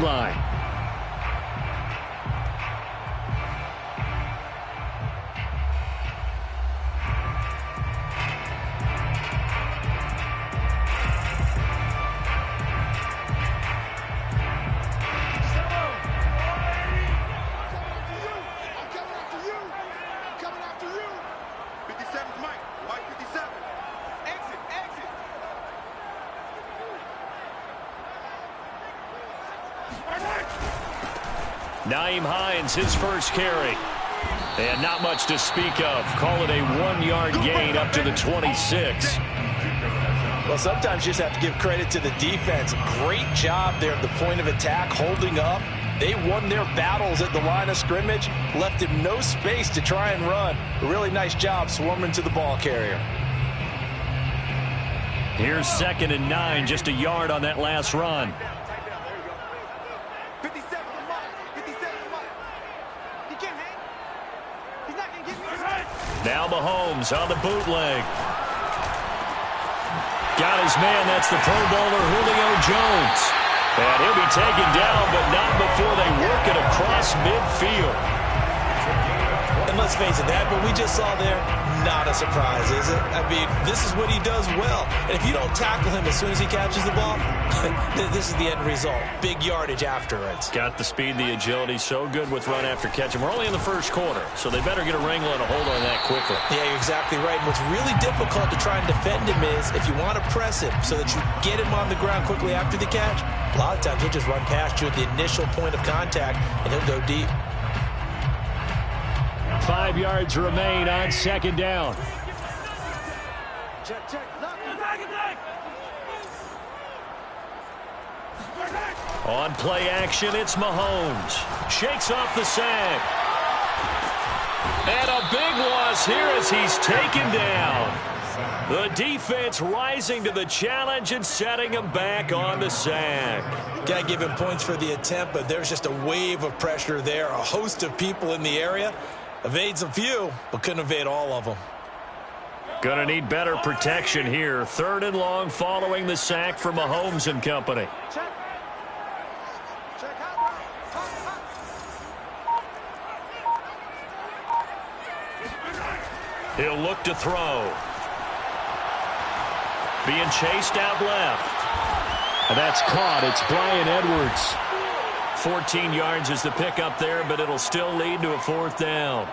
line. Nyheim Hines, his first carry. And not much to speak of. Call it a 1-yard gain up to the 26. Well, sometimes you just have to give credit to the defense. Great job there at the point of attack, holding up. They won their battles at the line of scrimmage, left him no space to try and run. A really nice job swarming to the ball carrier. Here's 2nd and 9, just a yard on that last run. Now Mahomes on the bootleg. Got his man, that's the Pro Bowler Julio Jones. And he'll be taken down, but not before they work it across midfield. And let's face it, that what we just saw there, not a surprise, is it? I mean, this is what he does well. And if you don't tackle him as soon as he catches the ball, this is the end result. Big yardage afterwards. Got the speed, the agility, so good with run after catch. And we're only in the first quarter, so they better get a wrangle and a hold on that quickly. Yeah, you're exactly right. And what's really difficult to try and defend him is if you want to press him so that you get him on the ground quickly after the catch, a lot of times he'll just run past you at the initial point of contact, and he'll go deep. 5 yards remain on 2nd down. On play action, it's Mahomes. Shakes off the sack. And a big loss here as he's taken down. The defense rising to the challenge and setting him back on the sack. Got to give him points for the attempt, but there's just a wave of pressure there. A host of people in the area. Evades a few, but couldn't evade all of them. Gonna need better protection here. 3rd and long following the sack from Mahomes and company. He'll look to throw. Being chased out left. And that's caught. It's Bryan Edwards. 14 yards is the pickup there, but it'll still lead to a 4th down.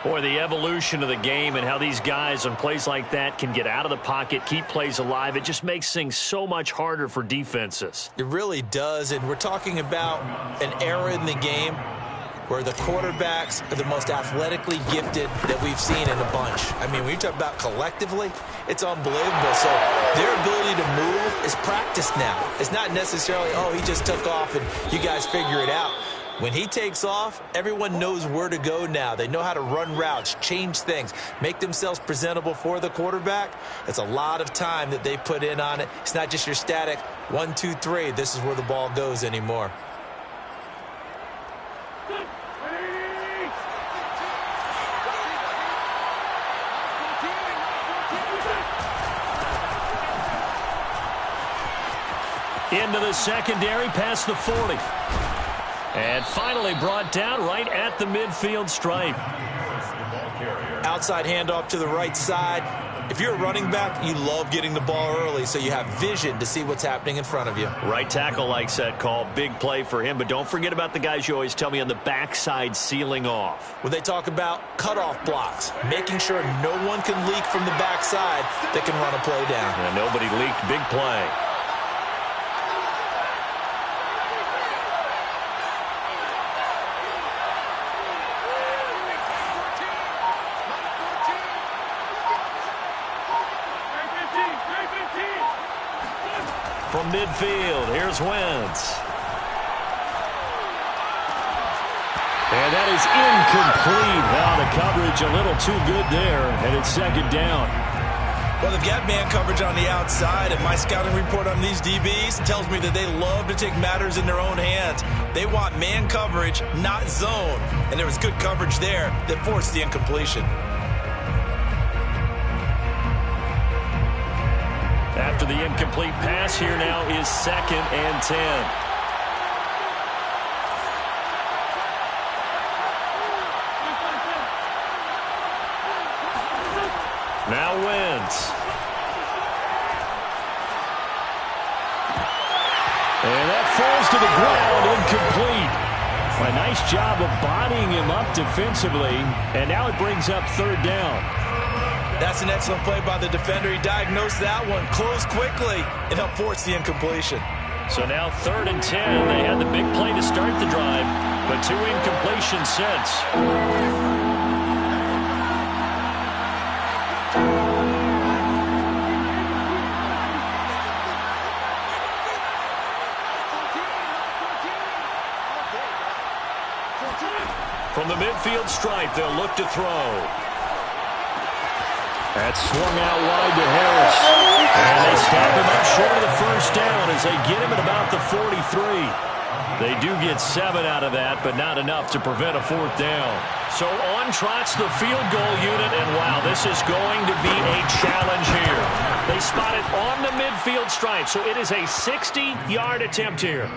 Boy, the evolution of the game and how these guys on plays like that can get out of the pocket, keep plays alive, it just makes things so much harder for defenses. It really does, and we're talking about an era in the game where the quarterbacks are the most athletically gifted that we've seen in a bunch. I mean, when you talk about collectively, it's unbelievable. So their ability to move is practiced now. It's not necessarily, oh, he just took off and you guys figure it out. When he takes off, everyone knows where to go now. They know how to run routes, change things, make themselves presentable for the quarterback. It's a lot of time that they put in on it. It's not just your static 1, 2, 3. This is where the ball goes anymore. Into the secondary, past the 40. And finally brought down right at the midfield stripe. Outside handoff to the right side. If you're a running back, you love getting the ball early so you have vision to see what's happening in front of you. Right tackle likes that call. Big play for him. But don't forget about the guys you always tell me on the backside sealing off. When they talk about cutoff blocks, making sure no one can leak from the backside that can run a play down. And nobody leaked. Big play. From midfield, here's Wentz. And that is incomplete. Now the coverage a little too good there, and it's 2nd down. Well, they've got man coverage on the outside, and my scouting report on these DBs tells me that they love to take matters in their own hands. They want man coverage, not zone. And there was good coverage there that forced the incompletion. After the incomplete pass, here now is 2nd and 10. falls to the ground, incomplete. A nice job of bodying him up defensively, and now it brings up third down. That's an excellent play by the defender. He diagnosed that one, closed quickly, and helped force the incompletion. So now 3rd and 10. They had the big play to start the drive, but 2 incompletions since. From the midfield stripe, they'll look to throw. That's swung out wide to Harris. And they stop him up short of the first down as they get him at about the 43. They do get 7 out of that, but not enough to prevent a 4th down. So on trots the field goal unit, and wow, this is going to be a challenge here. They spot it on the midfield stripe, so it is a 60-yard attempt here.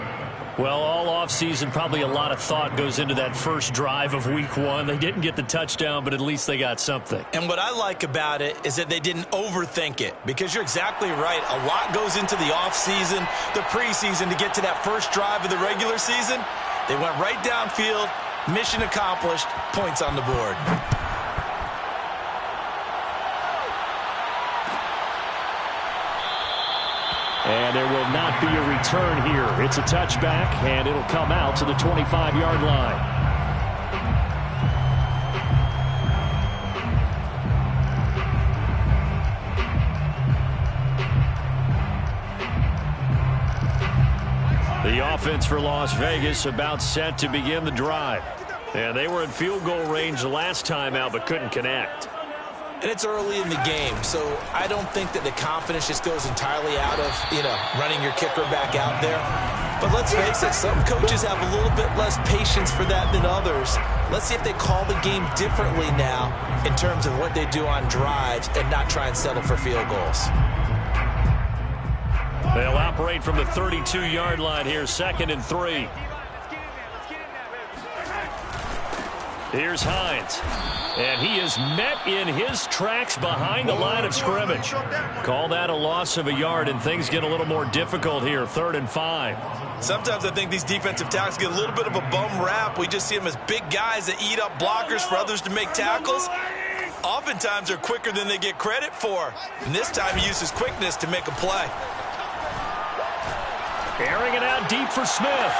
Well, all offseason, probably a lot of thought goes into that first drive of week 1. They didn't get the touchdown, but at least they got something. And what I like about it is that they didn't overthink it, because you're exactly right. A lot goes into the offseason, the preseason, to get to that first drive of the regular season. They went right downfield, mission accomplished, points on the board. And there will not be a return here. It's a touchback, and it'll come out to the 25-yard line. The offense for Las Vegas about set to begin the drive. And they were in field goal range last time out, but couldn't connect. And it's early in the game, so I don't think that the confidence just goes entirely out of, running your kicker back out there. But let's face it, some coaches have a little bit less patience for that than others. Let's see if they call the game differently now in terms of what they do on drives and not try and settle for field goals. They'll operate from the 32-yard line here, 2nd and 3. Here's Hines. And he is met in his tracks behind the line of scrimmage. Call that a loss of a yard, and things get a little more difficult here, 3rd and 5. Sometimes I think these defensive tackles get a little bit of a bum rap. We just see them as big guys that eat up blockers for others to make tackles. Oftentimes they're quicker than they get credit for. And this time he uses quickness to make a play. Airing it out deep for Smith.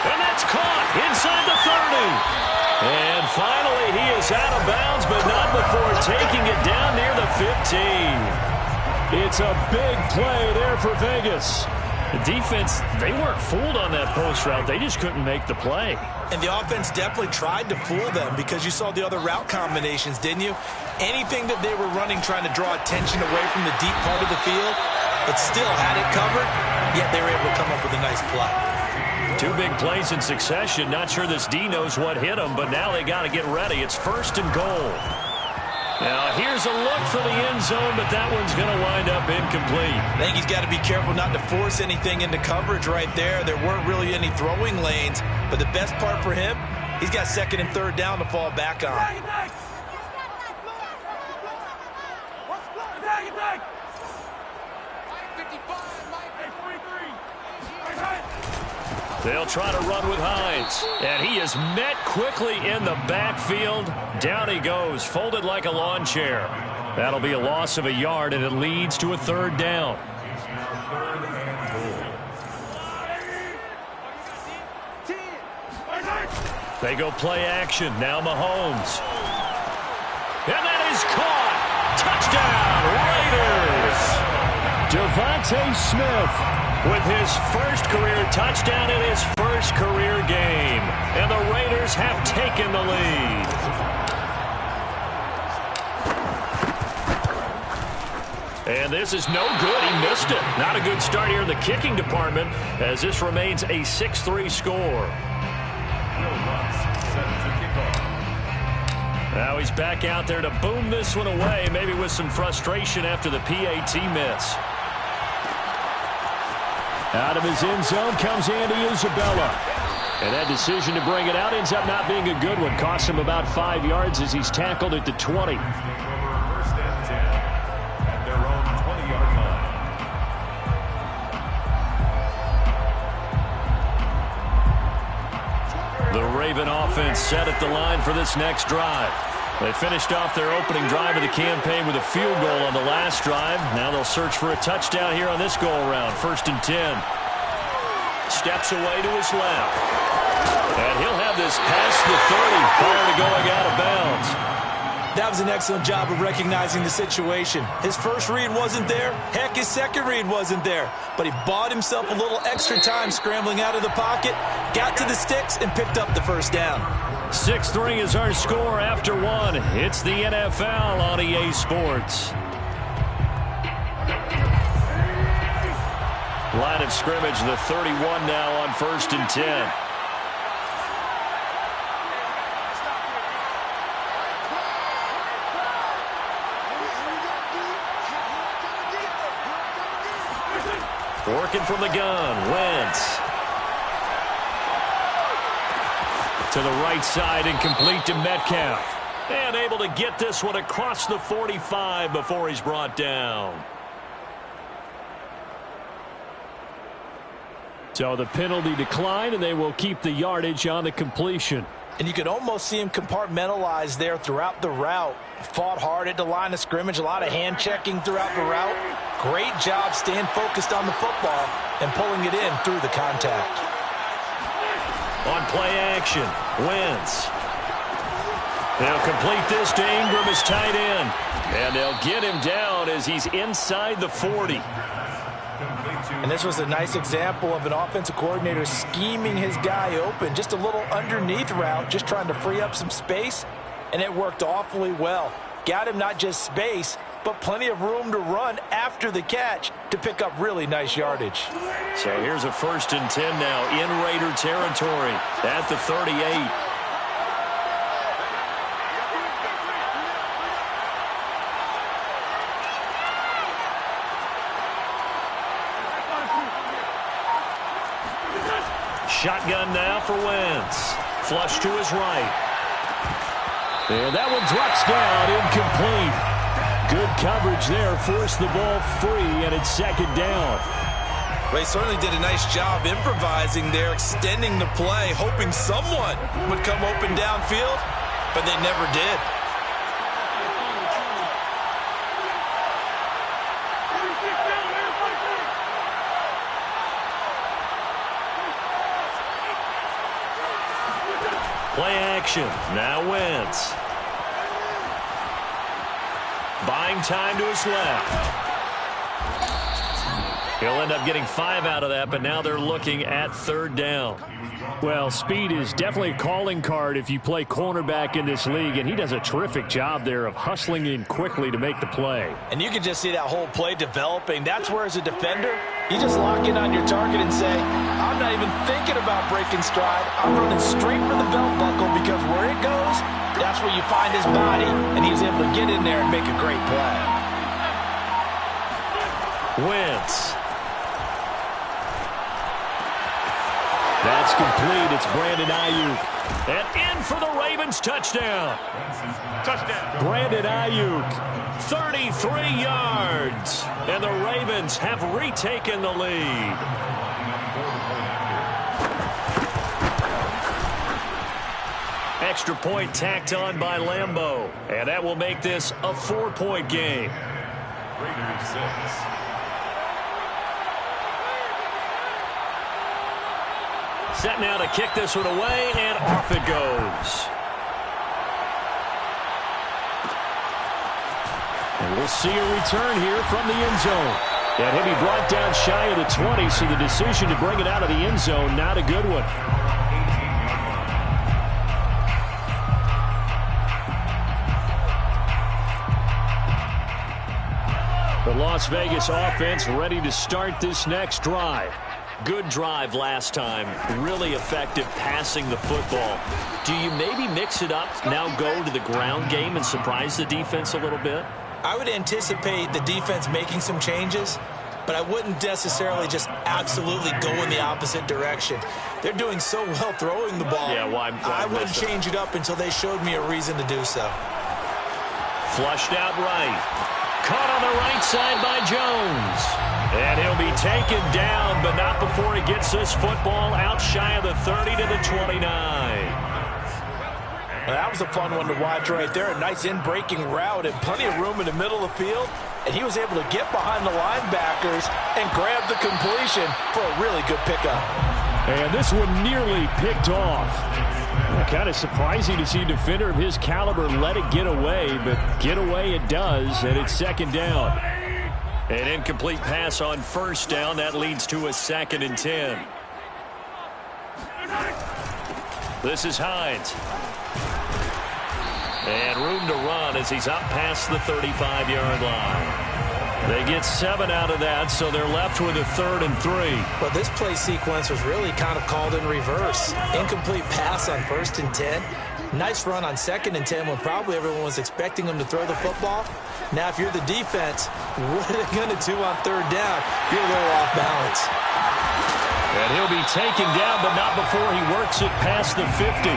And that's caught inside the 30. And finally, he is out of bounds, but not before taking it down near the 15. It's a big play there for Vegas. The defense, they weren't fooled on that post route. They just couldn't make the play. And the offense definitely tried to fool them, because you saw the other route combinations, didn't you? Anything that they were running trying to draw attention away from the deep part of the field, but still had it covered, yet they were able to come up with a nice play. 2 big plays in succession. Not sure this D knows what hit him, but now they got to get ready. It's 1st and goal. Now here's a look for the end zone, but that one's going to wind up incomplete. I think he's got to be careful not to force anything into coverage right there. There weren't really any throwing lanes, but the best part for him, he's got 2nd and 3rd down to fall back on. They'll try to run with Hines. And he is met quickly in the backfield. Down he goes, folded like a lawn chair. That'll be a loss of a yard, and it leads to a 3rd down. They go play action. Now Mahomes. And that is caught. Touchdown, Raiders. Devontae Smith with his first career touchdown in his first career game. And the Raiders have taken the lead. And this is no good. He missed it. Not a good start here in the kicking department, as this remains a 6-3 score. Now he's back out there to boom this one away, maybe with some frustration after the PAT miss. Out of his end zone comes Andy Isabella. And that decision to bring it out ends up not being a good one. Costs him about 5 yards as he's tackled at the 20. 1st and 10 at their own 20-yard line. The Raven offense set at the line for this next drive. They finished off their opening drive of the campaign with a field goal on the last drive. Now they'll search for a touchdown here on this go-around. 1st and 10. Steps away to his left. And he'll have this past the 30 prior to going out of bounds. That was an excellent job of recognizing the situation. His first read wasn't there. Heck, his second read wasn't there. But he bought himself a little extra time scrambling out of the pocket, got to the sticks, and picked up the first down. 6-3 is our score after one. It's the NFL on EA Sports. Line of scrimmage, the 31 now on 1st and 10. Working from the gun, Wentz. To the right side and complete to Metcalf. And able to get this one across the 45 before he's brought down. So the penalty declined, and they will keep the yardage on the completion. And you could almost see him compartmentalize there throughout the route. Fought hard at the line of scrimmage, a lot of hand checking throughout the route. Great job staying focused on the football and pulling it in through the contact. On play action, Wentz. They'll complete this to Ingram as tight end. And they'll get him down as he's inside the 40. And this was a nice example of an offensive coordinator scheming his guy open. Just a little underneath route, just trying to free up some space. And it worked awfully well. Got him not just space, but plenty of room to run after the catch to pick up really nice yardage. So here's a 1st and 10 now in Raider territory at the 38. Shotgun now for Wentz. Flush to his right. And that one drops down, incomplete. Good coverage there, forced the ball free, and it's 2nd down. Ray certainly did a nice job improvising there, extending the play, hoping someone would come open downfield, but they never did. Play action. Now Wentz. Buying time to his left. He'll end up getting 5 out of that, but now they're looking at 3rd down. Well, speed is definitely a calling card if you play cornerback in this league, and he does a terrific job there of hustling in quickly to make the play. And you can just see that whole play developing. That's where, as a defender, you just lock in on your target and say, I'm not even thinking about breaking stride. I'm running straight for the belt buckle, because where it goes, that's where you find his body, and he's able to get in there and make a great play. Wentz. That's complete. It's Brandon Ayuk. And in for the Ravens touchdown. Touchdown. Brandon Ayuk, 33 yards. And the Ravens have retaken the lead. Extra point tacked on by Lambeau. And that will make this a 4-point game. Raiders 6. Set now to kick this one away, and off it goes. And we'll see a return here from the end zone. And he'll be brought down shy of the 20, so the decision to bring it out of the end zone, not a good one. The Las Vegas offense ready to start this next drive. Good drive last time. Really effective passing the football. Do you maybe mix it up, now go to the ground game and surprise the defense a little bit? I would anticipate the defense making some changes, but I wouldn't necessarily just absolutely go in the opposite direction. They're doing so well throwing the ball. Yeah, why I wouldn't change it up until they showed me a reason to do so. Flushed out right. Caught on the right side by Jones. And he'll be taken down, but not before he gets this football out shy of the 30 to the 29. Well, that was a fun one to watch right there. A nice in-breaking route and plenty of room in the middle of the field. And he was able to get behind the linebackers and grab the completion for a really good pickup. And this one nearly picked off. Kind of surprising to see a defender of his caliber let it get away, but get away it does, and it's second down. An incomplete pass on first down. That leads to a 2nd and 10. This is Hines. And room to run as he's up past the 35-yard line. They get 7 out of that, so they're left with a 3rd and 3. But this play sequence was really kind of called in reverse. Incomplete pass on 1st and 10. Nice run on 2nd and 10 when probably everyone was expecting him to throw the football. Now, if you're the defense, what are they going to do on 3rd down? You're a little off balance. And he'll be taken down, but not before he works it past the 50.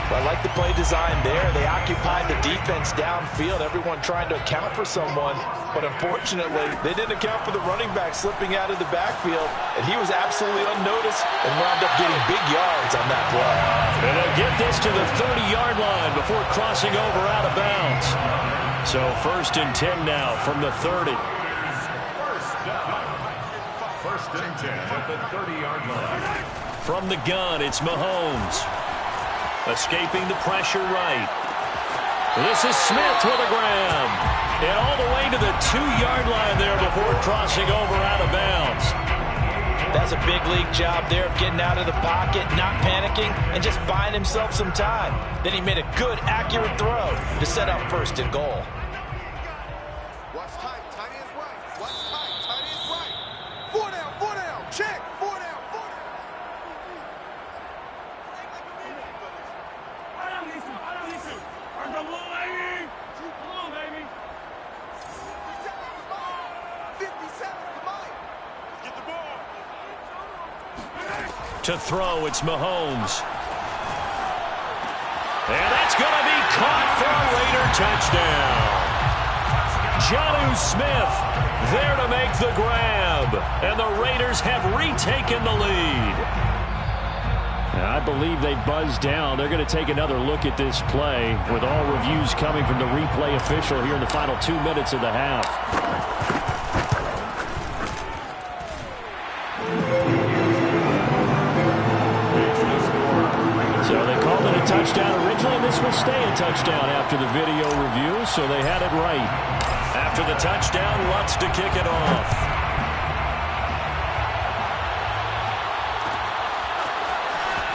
I like the play design there. They occupied the defense downfield, everyone trying to account for someone. But unfortunately, they didn't account for the running back slipping out of the backfield, and he was absolutely unnoticed and wound up getting big yards on that play. And they'll get this to the 30-yard line before crossing over out of bounds. So 1st and 10 now from the 30. First and 10 at the 30-yard line. From the gun, it's Mahomes. Escaping the pressure right. This is Smith with a grab. And all the way to the 2-yard line there before crossing over out of bounds. That's a big league job there of getting out of the pocket, not panicking, and just buying himself some time. Then he made a good, accurate throw to set up 1st and goal. Watch tight, tiny is right. Watch tight, tiny is right. 4 down, check. 4 down, 4 down. To throw, it's Mahomes. And that's going to be caught for a Raider touchdown. Jonnu Smith there to make the grab. And the Raiders have retaken the lead. I believe they buzzed down. They're going to take another look at this play with all reviews coming from the replay official here in the final 2 minutes of the half. Touchdown originally, and this will stay a touchdown after the video review, so they had it right. After the touchdown, Lutz to kick it off.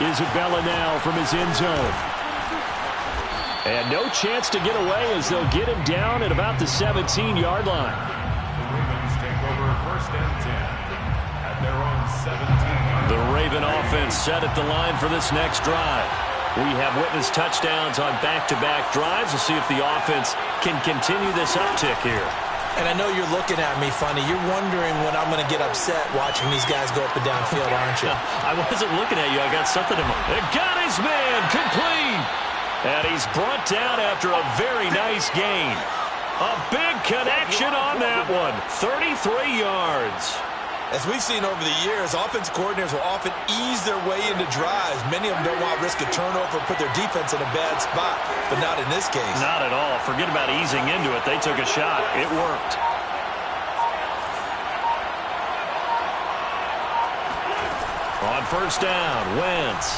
Isabella now from his end zone. And no chance to get away as they'll get him down at about the 17-yard line. The Ravens take over 1st and 10 at their own 17-yard line. The Raven offense set at the line for this next drive. We have witnessed touchdowns on back-to-back drives. We'll see if the offense can continue this uptick here. And I know you're looking at me funny. You're wondering when I'm going to get upset watching these guys go up and down field, aren't you? I wasn't looking at you. I got something in my... It got his man complete. And he's brought down after a very nice gain. A big connection on that one. 33 yards. As we've seen over the years, offensive coordinators will often ease their way into drives. Many of them don't want to risk a turnover and put their defense in a bad spot, but not in this case. Not at all. Forget about easing into it. They took a shot. It worked. On 1st down, Wentz.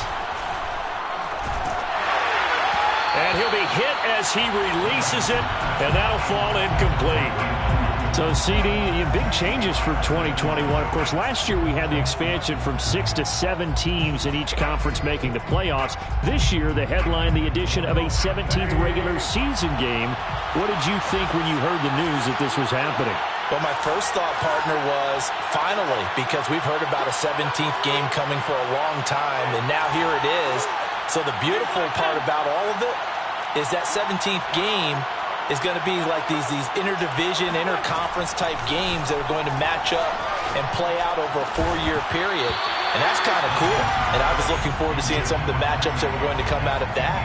And he'll be hit as he releases it, and that'll fall incomplete. So, CD, big changes for 2021. Of course, last year we had the expansion from 6 to 7 teams in each conference making the playoffs. This year, the headline, the addition of a 17th regular season game. What did you think when you heard the news that this was happening? Well, my first thought, partner, was finally, because we've heard about a 17th game coming for a long time, and now here it is. So the beautiful part about all of it is that 17th game is going to be like these interdivision, interconference type games that are going to match up and play out over a 4-year period. And that's kind of cool. And I was looking forward to seeing some of the matchups that were going to come out of that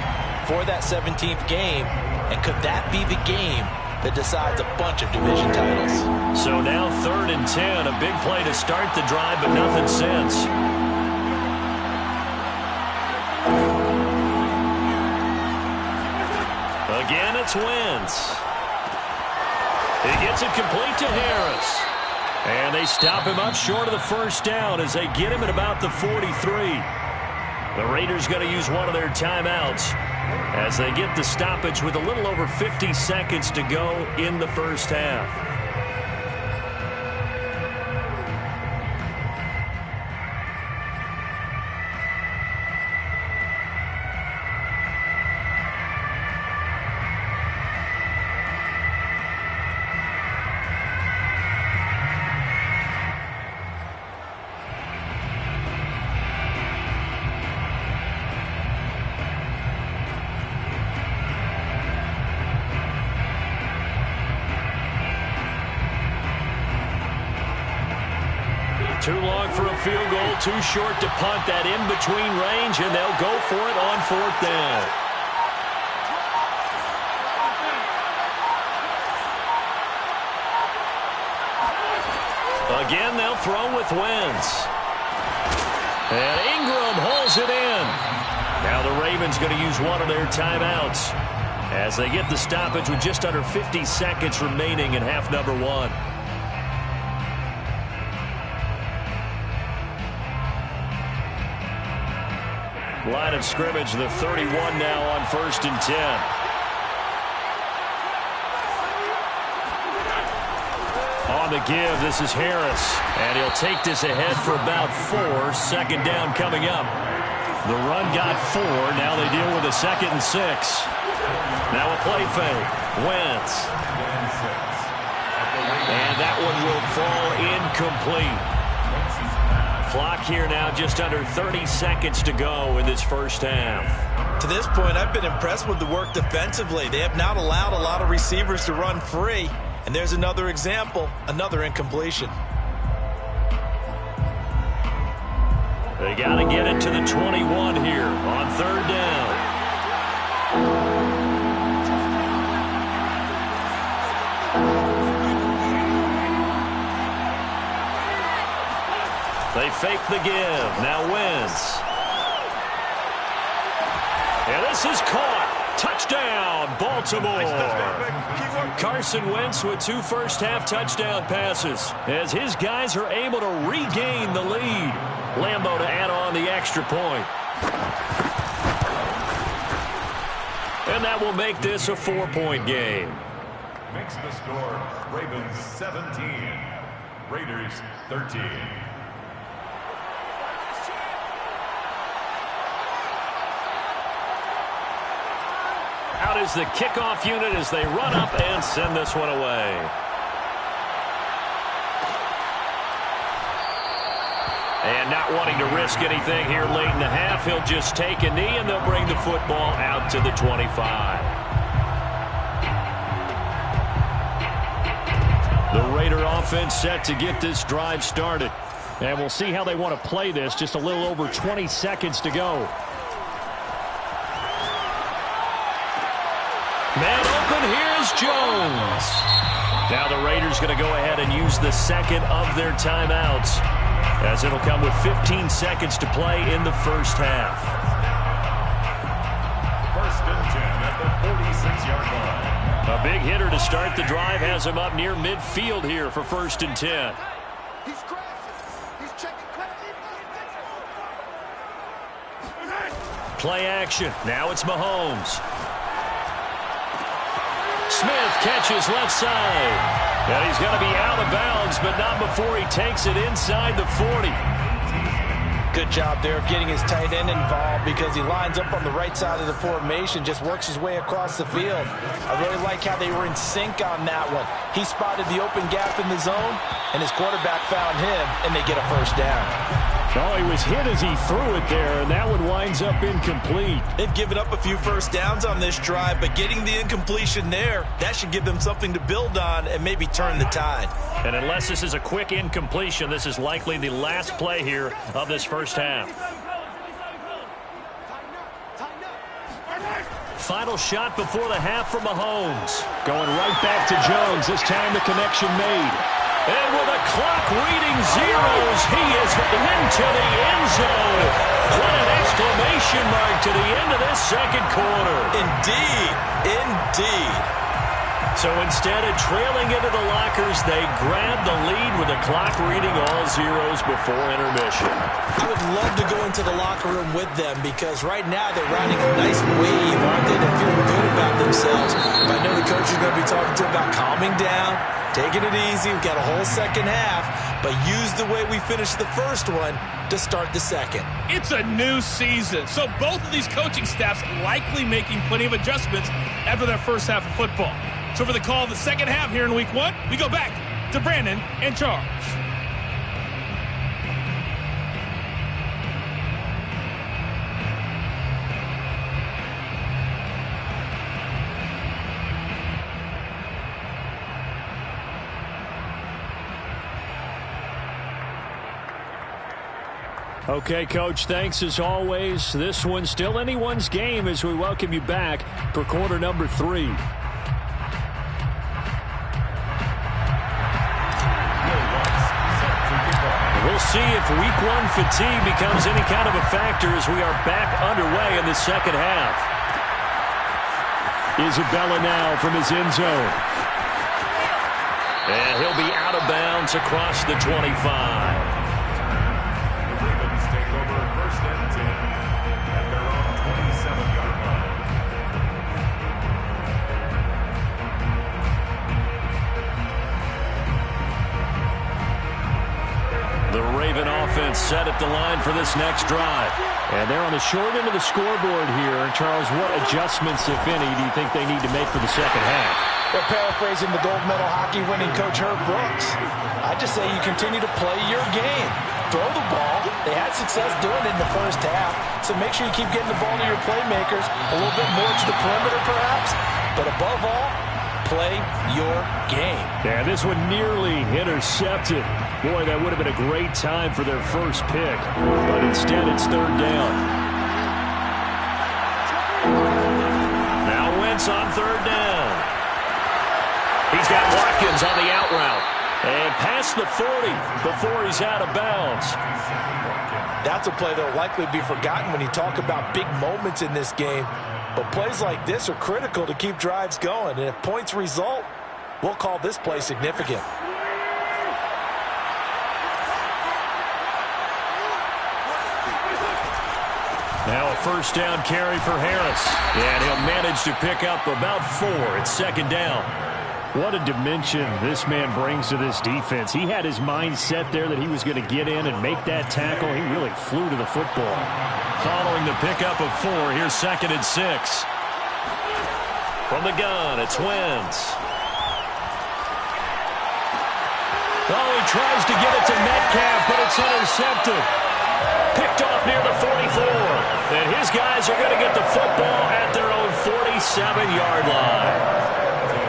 for that 17th game. And could that be the game that decides a bunch of division titles? So now 3rd and 10, a big play to start the drive, but nothing since. it's Wentz. He gets it complete to Harris. And they stop him up short of the first down as they get him at about the 43. The Raiders going to use one of their timeouts as they get the stoppage with a little over 50 seconds to go in the first half. Too long for a field goal, too short to punt that in-between range, and they'll go for it on fourth down. Again, they'll throw with Wentz. And Ingram holds it in. Now the Ravens going to use one of their timeouts as they get the stoppage with just under 50 seconds remaining in half number one. Line of scrimmage, the 31 now on 1st and 10. On the give, this is Harris. And he'll take this ahead for about 4. Second down coming up. The run got 4. Now they deal with a 2nd and 6. Now a play fake. Wentz. And that one will fall incomplete. Clock here now, just under 30 seconds to go in this first half. To this point, I've been impressed with the work defensively. They have not allowed a lot of receivers to run free. And there's another example, another incompletion. They got to get it to the 21 here on 3rd down. They fake the give. Now Wentz. And this is caught. Touchdown, Baltimore. Carson Wentz with 2 first-half touchdown passes as his guys are able to regain the lead. Lambeau to add on the extra point. And that will make this a 4-point game. Makes the score Ravens 17, Raiders 13. Out is the kickoff unit as they run up and send this one away. And not wanting to risk anything here late in the half, he'll just take a knee and they'll bring the football out to the 25. The Raider offense set to get this drive started. And we'll see how they want to play this. Just a little over 20 seconds to go. Man open, here's Jones. Now the Raiders going to go ahead and use the second of their timeouts as it'll come with 15 seconds to play in the first half. 1st and 10 at the 46-yard line. A big hitter to start the drive has him up near midfield here for 1st and 10. He's crashing. He's checking crashing. Play action. Now it's Mahomes. Smith catches left side. And he's going to be out of bounds, but not before he takes it inside the 40. Good job there of getting his tight end involved because he lines up on the right side of the formation, just works his way across the field. I really like how they were in sync on that one. He spotted the open gap in the zone, and his quarterback found him, and they get a first down. Oh, he was hit as he threw it there, and that one winds up incomplete. They've given up a few first downs on this drive, but getting the incompletion there, that should give them something to build on and maybe turn the tide. And unless this is a quick incompletion, this is likely the last play here of this first half. Final shot before the half from Mahomes. Going right back to Jones. This time the connection made. And with the clock reading zeros, he is into the end zone. What an exclamation question mark to the end of this second quarter. Indeed. Indeed. So instead of trailing into the lockers, they grab the lead with the clock reading all zeros before intermission. I would love to go into the locker room with them because right now they're riding a nice wave, aren't they? They're feeling good about themselves. But I know the coach is going to be talking to them about calming down, taking it easy. We've got a whole second half, but use the way we finished the first one to start the second. It's a new season, so both of these coaching staffs likely making plenty of adjustments after their first half of football. So for the call of the second half here in week 1, we go back to Brandon and Charles. Okay, Coach, thanks as always. This one's still anyone's game as we welcome you back for quarter number 3. We'll see if week 1 fatigue becomes any kind of a factor as we are back underway in the second half. Isabella now from his end zone. And he'll be out of bounds across the 25. Take over first and 10 at their own 27-yard line. The Raven offense set at the line for this next drive. And they're on the short end of the scoreboard here. And Charles, what adjustments, if any, do you think they need to make for the second half? Well, paraphrasing the gold medal hockey winning coach Herb Brooks, I just say you continue to play your game. Throw the ball. They had success doing it in the first half, so make sure you keep getting the ball to your playmakers, a little bit more to the perimeter perhaps, but above all, play your game. Yeah, this one nearly intercepted. Boy, that would have been a great time for their first pick, but instead it's third down. Now Wentz on third down. He's got Watkins on the out route. And past the 40 before he's out of bounds. That's a play that will likely be forgotten when you talk about big moments in this game. But plays like this are critical to keep drives going. And if points result, we'll call this play significant. Now a first down carry for Harris. And he'll manage to pick up about 4 at second down. What a dimension this man brings to this defense. He had his mind set there that he was going to get in and make that tackle. He really flew to the football. Following the pickup of 4, here's second and 6. From the gun, it's Wentz. Oh, he tries to get it to Metcalf, but it's intercepted. Picked off near the 44. And his guys are going to get the football at their own 47-yard line.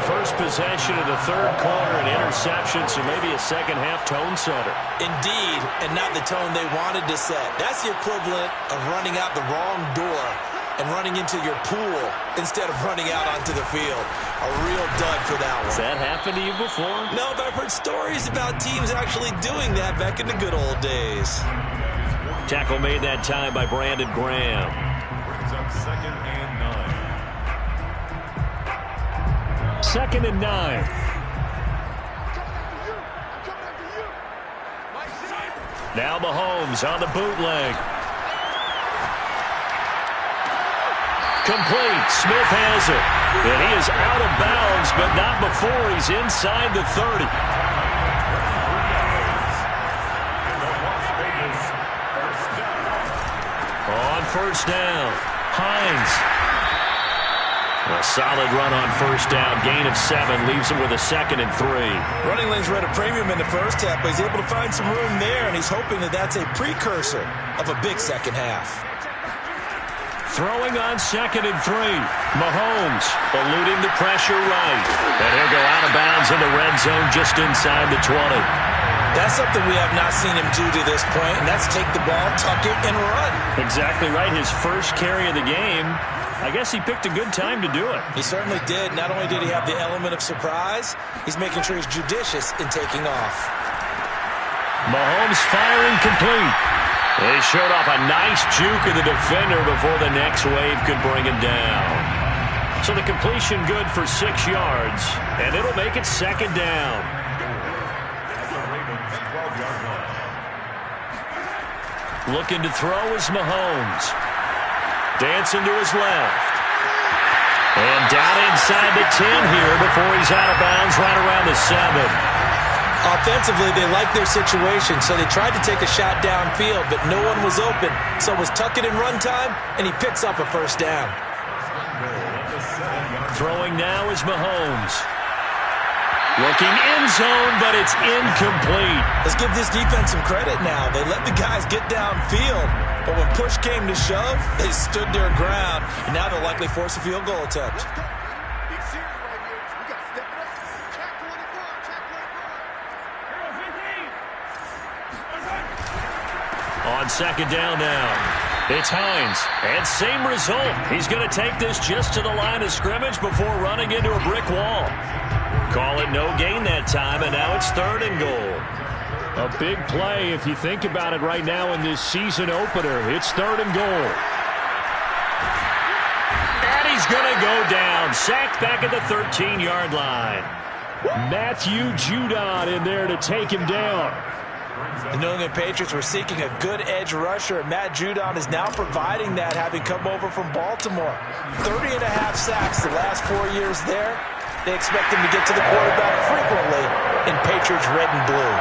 First possession of the third quarter, an interception, so maybe a second-half tone setter. Indeed, and not the tone they wanted to set. That's the equivalent of running out the wrong door and running into your pool instead of running out onto the field. A real dud for that one. Has that happened to you before? No, but I've heard stories about teams actually doing that back in the good old days. Tackle made that time by Brandon Graham. Brings up second and 9. Second and 9. Now Mahomes on the bootleg. Complete. Smith has it. And he is out of bounds, but not before he's inside the 30. On first down, Hines. A solid run on first down. Gain of 7 leaves him with a second and 3. Running lanes were at a premium in the first half, but he's able to find some room there, and he's hoping that that's a precursor of a big second half. Throwing on second and 3. Mahomes eluding the pressure right. And he'll go out of bounds in the red zone just inside the 20. That's something we have not seen him do to this point, and that's take the ball, tuck it, and run. Exactly right. His first carry of the game. I guess he picked a good time to do it. He certainly did. Not only did he have the element of surprise, he's making sure he's judicious in taking off. Mahomes firing complete. They showed off a nice juke of the defender before the next wave could bring him down. So the completion good for 6 yards, and it'll make it second down. Looking to throw is Mahomes. Dancing to his left. And down inside the 10 here before he's out of bounds right around the 7. Offensively, they liked their situation, so they tried to take a shot downfield, but no one was open. So it was tuck it in run time, and he picks up a first down. Throwing now is Mahomes. Looking end zone, but it's incomplete. Let's give this defense some credit now. They let the guys get downfield, but when push came to shove, they stood their ground, and now they'll likely force a field goal attempt. On second down now, it's Hines, and same result. He's going to take this just to the line of scrimmage before running into a brick wall. Call it no gain that time, and now it's 3rd and goal. A big play if you think about it right now in this season opener. It's 3rd and goal. And he's going to go down, sacked back at the 13-yard line. Matthew Judon in there to take him down. The New England Patriots were seeking a good edge rusher, and Matt Judon is now providing that, having come over from Baltimore. 30.5 sacks the last 4 years there. They expect him to get to the quarterback frequently in Patriots red and blue.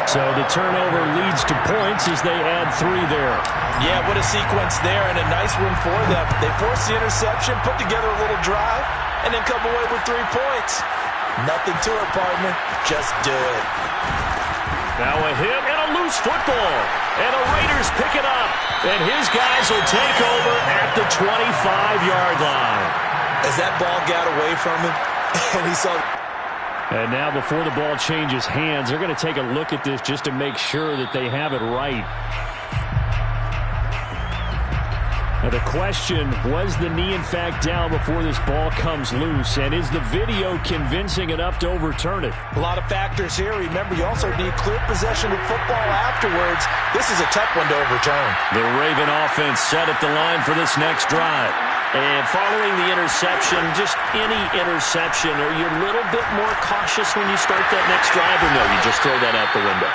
So the turnover leads to points as they add 3 there. Yeah, what a sequence there, and a nice one for them. They force the interception, put together a little drive, and then come away with 3 points. Nothing to it, partner. Just do it. Now a hit and a loose football. And the Raiders pick it up. And his guys will take over at the 25-yard line. As that ball got away from him, and he saw... And now before the ball changes hands, they're going to take a look at this just to make sure that they have it right. Now the question, was the knee in fact down before this ball comes loose? And is the video convincing enough to overturn it? A lot of factors here. Remember, you also need clear possession of football afterwards. This is a tough one to overturn. The Raven offense set at the line for this next drive. And following the interception, just any interception, are you a little bit more cautious when you start that next drive, or no, you just throw that out the window?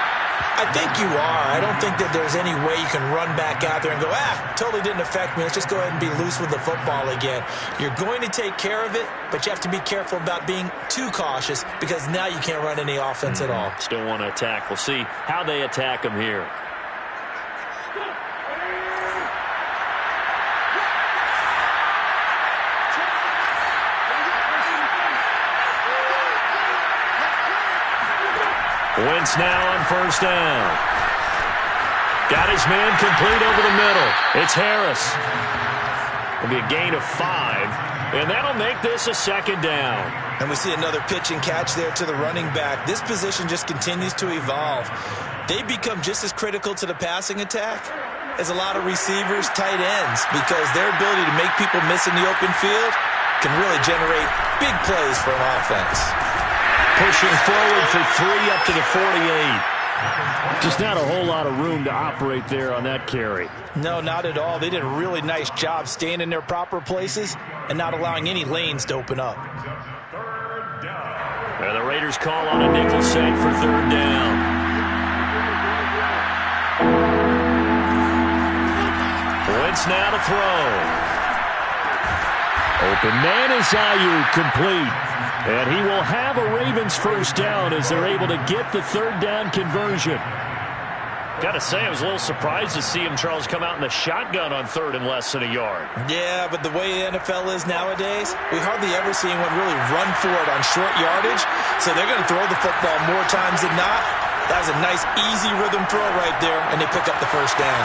I think you are. I don't think that there's any way you can run back out there and go, totally didn't affect me. Let's just go ahead and be loose with the football again. You're going to take care of it, but you have to be careful about being too cautious because now you can't run any offense at all. Still want to attack. We'll see how they attack them here. Wentz now on first down. Got his man complete over the middle. It's Harris. It'll be a gain of 5, and that'll make this a second down. And we see another pitch and catch there to the running back. This position just continues to evolve. They become just as critical to the passing attack as a lot of receivers, tight ends, because their ability to make people miss in the open field can really generate big plays for an offense. Pushing forward for 3 up to the 48. Just not a whole lot of room to operate there on that carry. No, not at all. They did a really nice job staying in their proper places and not allowing any lanes to open up. And the Raiders call on a nickel set for 3rd down. Wentz now to throw. Open man is Ayuk, complete. And he will have a Ravens first down as they're able to get the 3rd down conversion. Got to say, I was a little surprised to see him, Charles, come out in the shotgun on 3rd and less than a yard. Yeah, but the way the NFL is nowadays, we hardly ever see anyone really run for it on short yardage. So they're going to throw the football more times than not. That was a nice, easy rhythm throw right there, and they pick up the first down.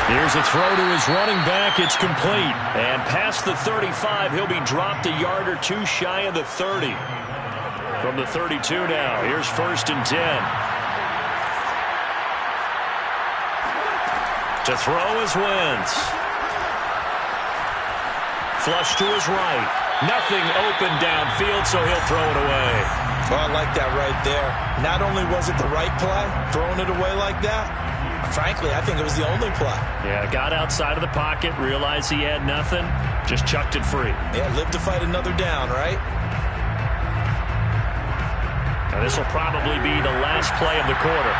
Here's a throw to his running back. It's complete. And past the 35, he'll be dropped a yard or 2 shy of the 30. From the 32 now, here's 1st and 10. To throw is Wentz. Flush to his right. Nothing open downfield, so he'll throw it away. Oh, I like that right there. Not only was it the right play, throwing it away like that, Frankly, I think it was the only play. Yeah, got outside of the pocket, realized he had nothing, just chucked it free. Yeah, live to fight another down, right? And this will probably be the last play of the quarter.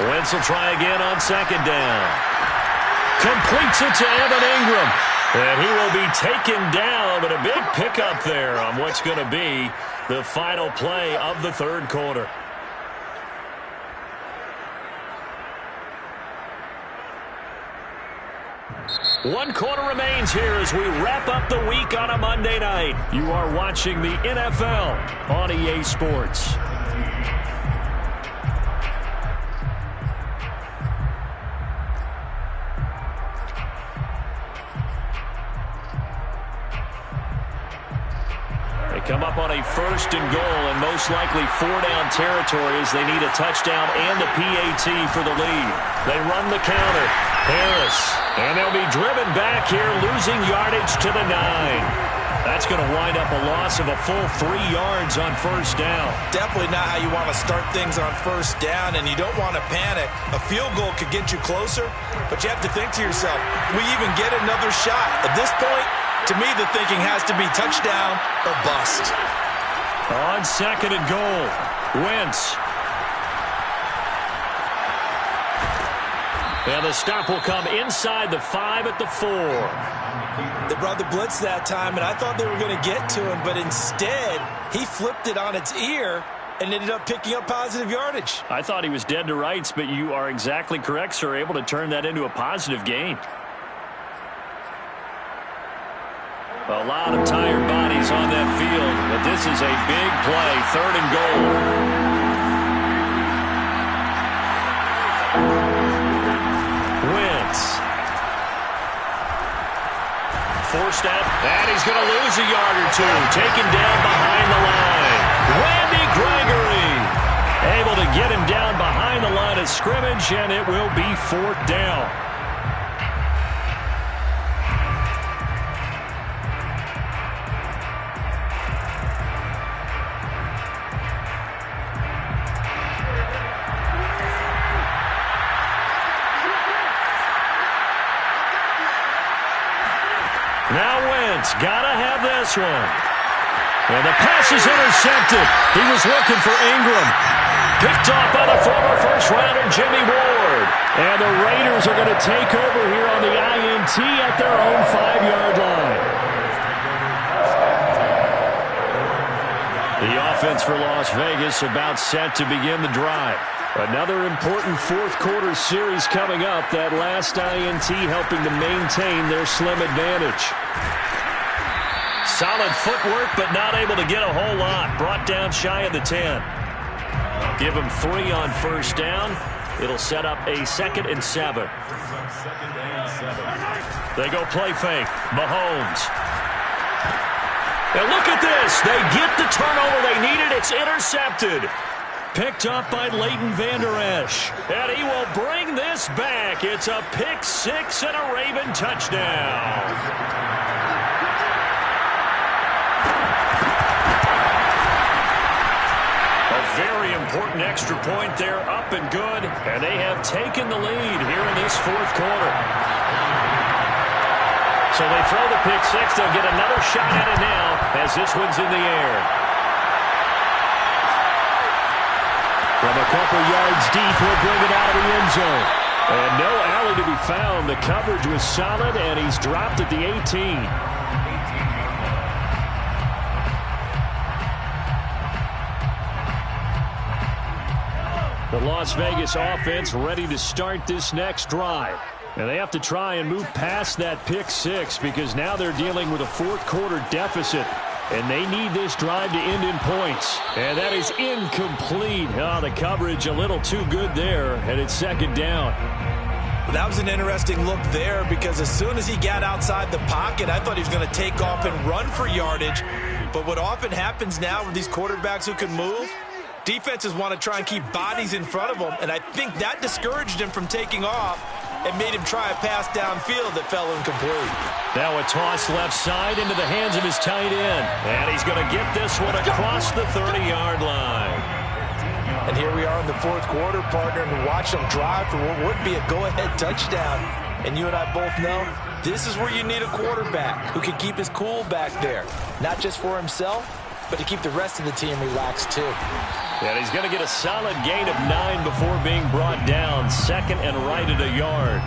Wentz will try again on second down. Completes it to Evan Ingram. And he will be taken down, but a big pickup there on what's going to be the final play of the third quarter. One quarter remains here as we wrap up the week on a Monday night. You are watching the NFL on EA Sports. Come up on a first and goal and most likely 4-down territory as they need a touchdown and a PAT for the lead. They run the counter. Harris. And they'll be driven back here, losing yardage to the 9. That's going to wind up a loss of a full 3 yards on first down. Definitely not how you want to start things on first down, and you don't want to panic. A field goal could get you closer, but you have to think to yourself, we even get another shot. At this point, to me, the thinking has to be touchdown or bust. On second and goal, Wentz. And the stop will come inside the 5 at the 4. They brought the blitz that time, and I thought they were going to get to him, but instead, he flipped it on its ear and ended up picking up positive yardage. I thought he was dead to rights, but you are exactly correct, sir, able to turn that into a positive gain. A lot of tired bodies on that field, but this is a big play, third and goal. Wentz. Forced out, and he's going to lose a yard or two. Taken down behind the line. Randy Gregory able to get him down behind the line of scrimmage, and it will be 4th down. Now Wentz, gotta have this one. And the pass is intercepted. He was looking for Ingram. Picked off by the former first-rounder Jimmy Ward. And the Raiders are going to take over here on the INT at their own 5-yard line. The offense for Las Vegas about set to begin the drive. Another important fourth-quarter series coming up. That last INT helping to maintain their slim advantage. Solid footwork, but not able to get a whole lot. Brought down shy of the 10. Give him 3 on first down. It'll set up a 2nd and 7. They go play fake. Mahomes. And look at this. They get the turnover they needed. It's intercepted. Picked up by Leighton Vander Esch. And he will bring this back. It's a pick 6 and a Raven touchdown. Very important extra point there, up and good, and they have taken the lead here in this fourth quarter. So they throw the pick 6. They'll get another shot at it now as this one's in the air. From a couple yards deep, he'll bring it out of the end zone. And no alley to be found. The coverage was solid, and he's dropped at the 18. The Las Vegas offense ready to start this next drive. And they have to try and move past that pick 6 because now they're dealing with a fourth-quarter deficit. And they need this drive to end in points. And that is incomplete. Oh, the coverage a little too good there, and it's 2nd down. Well, that was an interesting look there because as soon as he got outside the pocket, I thought he was going to take off and run for yardage. But what often happens now with these quarterbacks who can move, defenses want to try and keep bodies in front of them, and I think that discouraged him from taking off. and made him try a pass downfield that fell incomplete. Now a toss left side into the hands of his tight end. And he's going to get this one across the 30-yard line. And here we are in the fourth quarter, partner, and watch them drive for what would be a go-ahead touchdown. And you and I both know this is where you need a quarterback who can keep his cool back there. Not just for himself, but to keep the rest of the team relaxed too. And he's going to get a solid gain of 9 before being brought down. Second and right at a yard.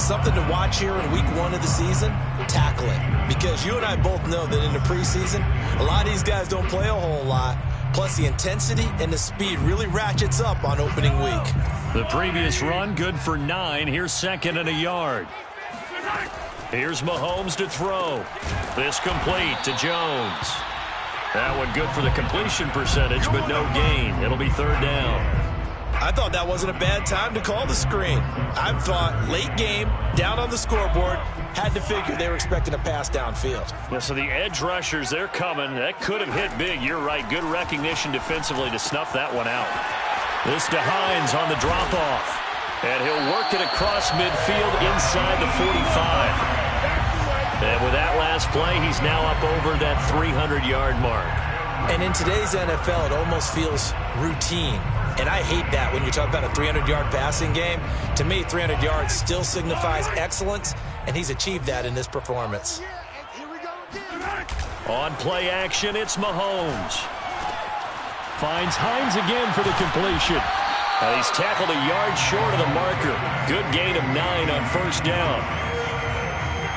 Something to watch here in week 1 of the season, tackling. Because you and I both know that in the preseason, a lot of these guys don't play a whole lot. Plus, the intensity and the speed really ratchets up on opening week. The previous run, good for 9. Here's second and a yard. Here's Mahomes to throw. This complete to Jones. That one good for the completion percentage, but no gain. It'll be third down. I thought that wasn't a bad time to call the screen. I thought late game, down on the scoreboard, had to figure they were expecting a pass downfield. Yeah, so the edge rushers, they're coming. That could have hit big. You're right. Good recognition defensively to snuff that one out. This to Hines on the drop-off. And he'll work it across midfield inside the 45. And with that last play, he's now up over that 300-yard mark. And in today's NFL, it almost feels routine. And I hate that when you talk about a 300-yard passing game. To me, 300 yards still signifies excellence, and he's achieved that in this performance. On play action, it's Mahomes. Finds Hines again for the completion. And he's tackled a yard short of the marker. Good gain of 9 on first down.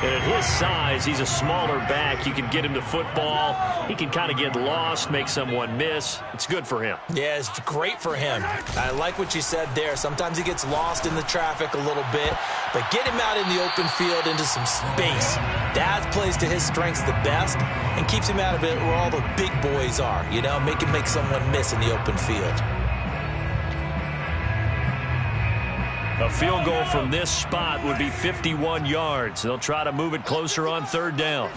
And at his size, he's a smaller back. You can get him the football. He can kind of get lost, make someone miss. It's good for him. Yeah, it's great for him. I like what you said there. Sometimes he gets lost in the traffic a little bit, but get him out in the open field into some space. That plays to his strengths the best and keeps him out of it where all the big boys are, you know, make him make someone miss in the open field. A field goal from this spot would be 51 yards. They'll try to move it closer on third down.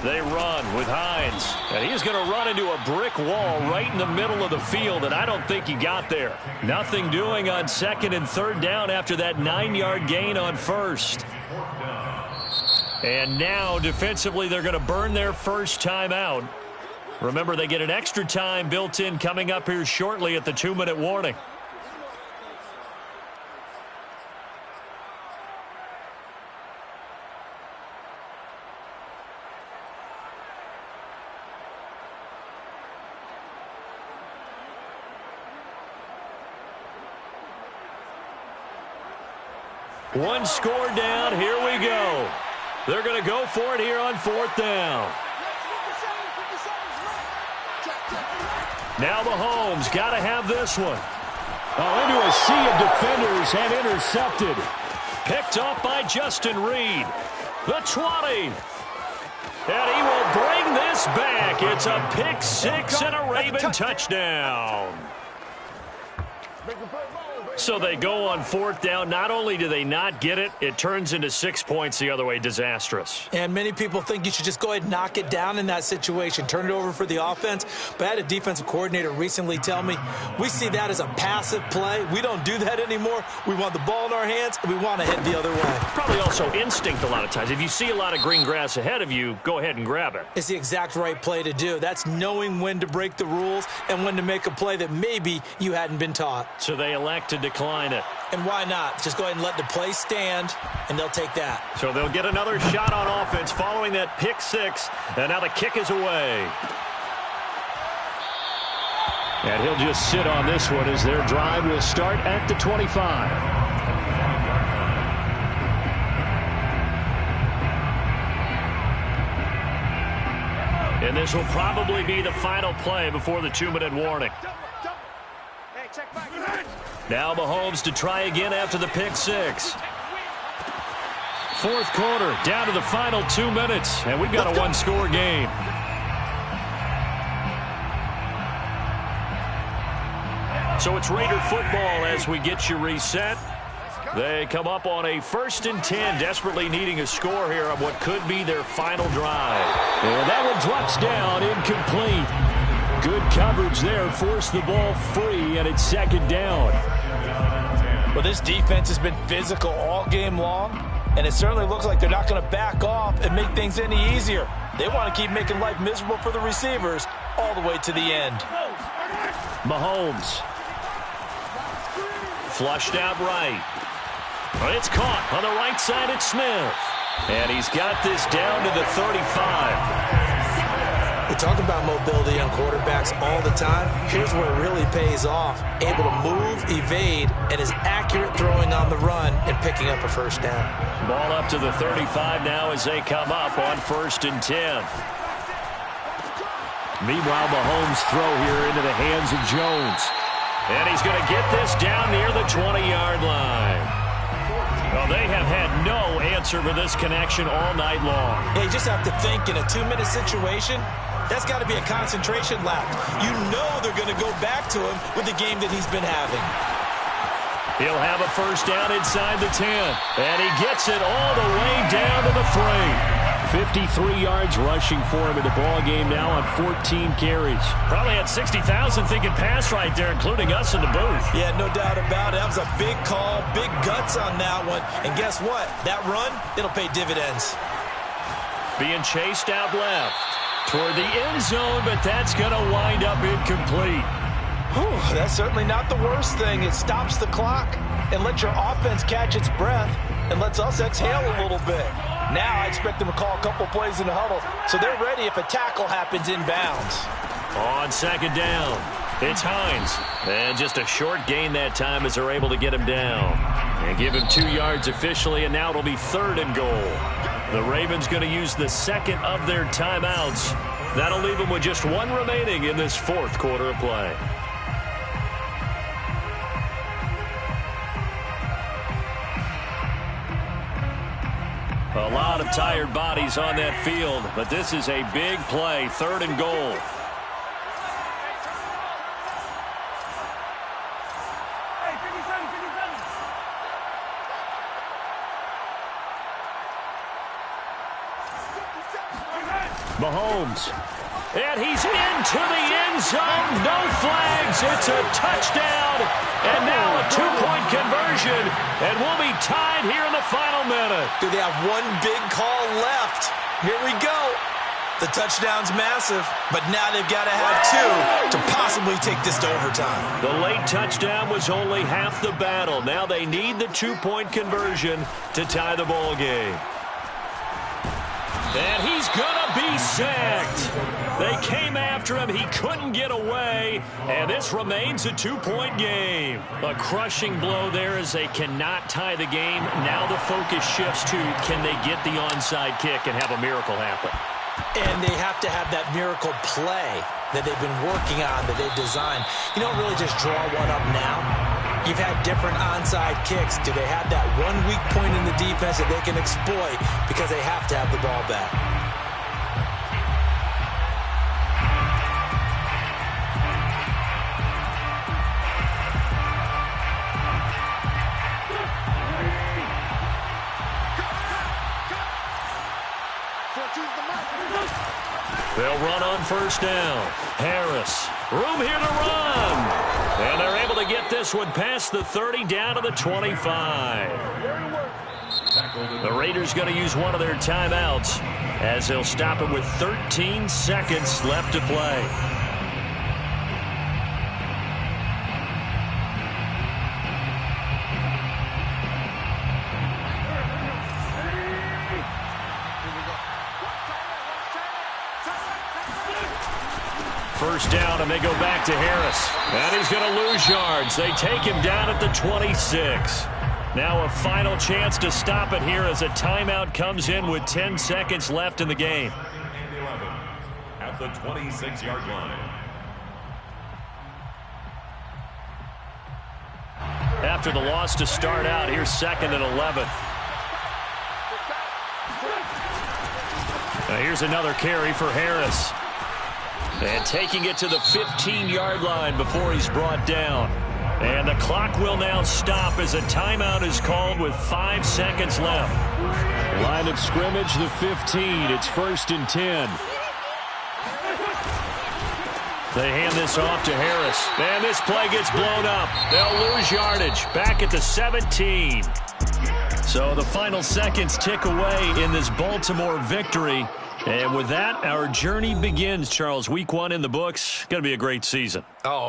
They run with Hines. And he's going to run into a brick wall right in the middle of the field, and I don't think he got there. Nothing doing on second and third down after that 9-yard gain on first. And now, defensively, they're going to burn their first time out. Remember, they get an extra time built in coming up here shortly at the 2-minute warning. One score down. Here we go. They're going to go for it here on fourth down. Now Mahomes got to have this one. Oh, into a sea of defenders and intercepted. Picked up by Justin Reed. The 20. And he will bring this back. It's a pick six and a Raven touchdown. So they go on fourth down. Not only do they not get it, it turns into 6 points the other way. Disastrous. And many people think you should just go ahead and knock it down in that situation. Turn it over for the offense. But I had a defensive coordinator recently tell me, we see that as a passive play. We don't do that anymore. We want the ball in our hands, and we want to head the other way. Probably also instinct a lot of times. If you see a lot of green grass ahead of you, go ahead and grab it. It's the exact right play to do. That's knowing when to break the rules and when to make a play that maybe you hadn't been taught. So they elect to decline it. And why not? Just go ahead and let the play stand, and they'll take that. So they'll get another shot on offense following that pick six, and now the kick is away. And he'll just sit on this one as their drive will start at the 25. And this will probably be the final play before the 2-minute warning. Now Mahomes to try again after the pick six. Fourth quarter, down to the final 2 minutes, and we've got a one-score game. So it's Raider football as we get you reset. They come up on a 1st and 10, desperately needing a score here on what could be their final drive. And that one drops down, incomplete. Good coverage there, forced the ball free, and it's second down. Well, this defense has been physical all game long, and it certainly looks like they're not going to back off and make things any easier. They want to keep making life miserable for the receivers all the way to the end. Mahomes. Flushed out right. It's caught on the right side at Smith. And he's got this down to the 35. We talk about mobility on quarterbacks all the time. Here's where it really pays off. Able to move, evade, and is accurate throwing on the run and picking up a first down. Ball up to the 35 now as they come up on 1st and 10. Meanwhile, Mahomes' throw here into the hands of Jones. And he's going to get this down near the 20-yard line. Well, they have had no answer for this connection all night long. Yeah, you just have to think in a 2-minute situation, that's got to be a concentration lap. You know they're going to go back to him with the game that he's been having. He'll have a first down inside the 10. And he gets it all the way down to the 3. 53 yards rushing for him in the ball game now on 14 carries. Probably had 60,000 thinking pass right there, including us in the booth. Yeah, no doubt about it. That was a big call, big guts on that one. And guess what? That run, it'll pay dividends. Being chased out left toward the end zone, but that's going to wind up incomplete. Whew, that's certainly not the worst thing. It stops the clock and lets your offense catch its breath and lets us exhale a little bit. Now I expect them to call a couple plays in the huddle, so they're ready if a tackle happens inbounds. On 2nd down, it's Hines. And just a short gain that time as they're able to get him down. And give him 2 yards officially, and now it'll be 3rd and goal. The Ravens going to use the second of their timeouts. That'll leave them with just 1 remaining in this 4th quarter of play. A lot of tired bodies on that field, but this is a big play, 3rd and goal. Mahomes. And he's into the end zone. No flags. It's a touchdown. And now a 2-point conversion. And we'll be tied here in the final minute. Do they have one big call left? Here we go. The touchdown's massive, but now they've got to have 2 to possibly take this to overtime. The late touchdown was only half the battle. Now they need the 2-point conversion to tie the ball game. And he's going to be sacked. They came after him. He couldn't get away. And this remains a 2-point game. A crushing blow there as they cannot tie the game. Now the focus shifts to, can they get the onside kick and have a miracle happen? And they have to have that miracle play that they've been working on, that they've designed. You don't really just draw one up now. You've had different onside kicks. Do they have that one weak point in the defense that they can exploit because they have to have the ball back? They'll run on 1st down. Harris, room here to run. And they're able to get this one past the 30 down to the 25. The Raiders going to use one of their timeouts as they'll stop it with 13 seconds left to play. First down, and they go back to Harris. And he's going to lose yards. They take him down at the 26. Now a final chance to stop it here as a timeout comes in with 10 seconds left in the game. At the 26-yard line. After the loss to start out, here's 2nd and 11. Now here's another carry for Harris. And taking it to the 15-yard line before he's brought down. And the clock will now stop as a timeout is called with 5 seconds left. Line of scrimmage, the 15. It's 1st and 10. They hand this off to Harris. And this play gets blown up. They'll lose yardage. Back at the 17. So the final seconds tick away in this Baltimore victory. And with that, our journey begins, Charles. Week 1 in the books. Going to be a great season. Oh,